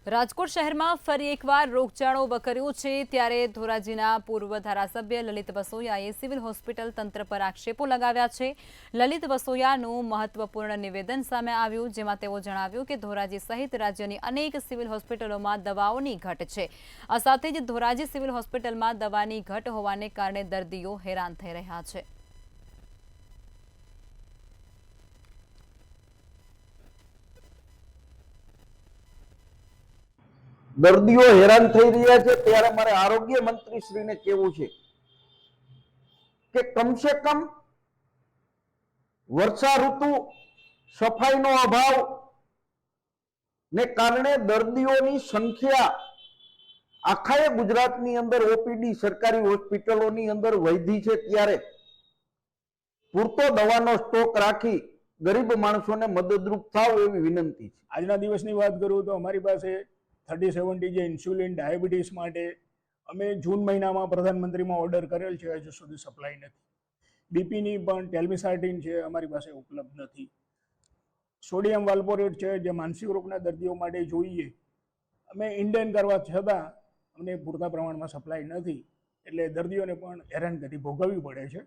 રાજકોટ શહેરમાં ફરી એકવાર રોગચાળો વકર્યો છે ત્યારે ધોરાજીના પૂર્વ ધારાસભ્ય લલિત વસોયાએ સિવિલ હોસ્પિટલ તંત્ર પર આક્ષેપો લગાવ્યા છે। લલિત વસોયાનું મહત્વપૂર્ણ નિવેદન સામે આવ્યું જેમાં તેઓ જણાવ્યું કે ધોરાજી સહિત રાજ્યની અનેક સિવિલ હોસ્પિટલોમાં દવાઓની ઘટ છે। આ સાથે જ ધોરાજી સિવિલ હોસ્પિટલમાં દવાની ઘટ હોવાને કારણે દર્દીઓ હેરાન થઈ રહ્યા છે। દર્દીઓ હેરાન થઈ રહ્યા છે ત્યારે મારે આરોગ્ય મંત્રી શ્રીને કહેવું છે કે કમસે કમ વર્ષા ઋતુ સફાઈનો અભાવ ને કારણે દર્દીઓની સંખ્યા આખા ગુજરાતની અંદર ઓપીડી સરકારી હોસ્પિટલોની અંદર વધી છે ત્યારે પૂરતો દવાનો સ્ટોક રાખી ગરીબ માણસોને મદદરૂપ થાવ એવી વિનંતી છે। આજના દિવસની વાત કરું તો અમારી પાસે 3070 જે ઇન્સ્યુલિન ડાયાબિટીસ માટે અમે જૂન મહિનામાં પ્રધાનમંત્રીમાં ઓર્ડર કરેલ છે, હજુ સુધી સપ્લાય નથી। બીપીની પણ ટેલ્મિસાર્ટિન છે અમારી પાસે ઉપલબ્ધ નથી। સોડિયમ વાલ્પોરેટ છે જે માનસિક રોગના દર્દીઓ માટે જોઈએ, અમે ઇન્ડેન કરવા છતાં અમને પૂરતા પ્રમાણમાં સપ્લાય નથી, એટલે દર્દીઓને પણ હેરાનગતિ ભોગવવી પડે છે।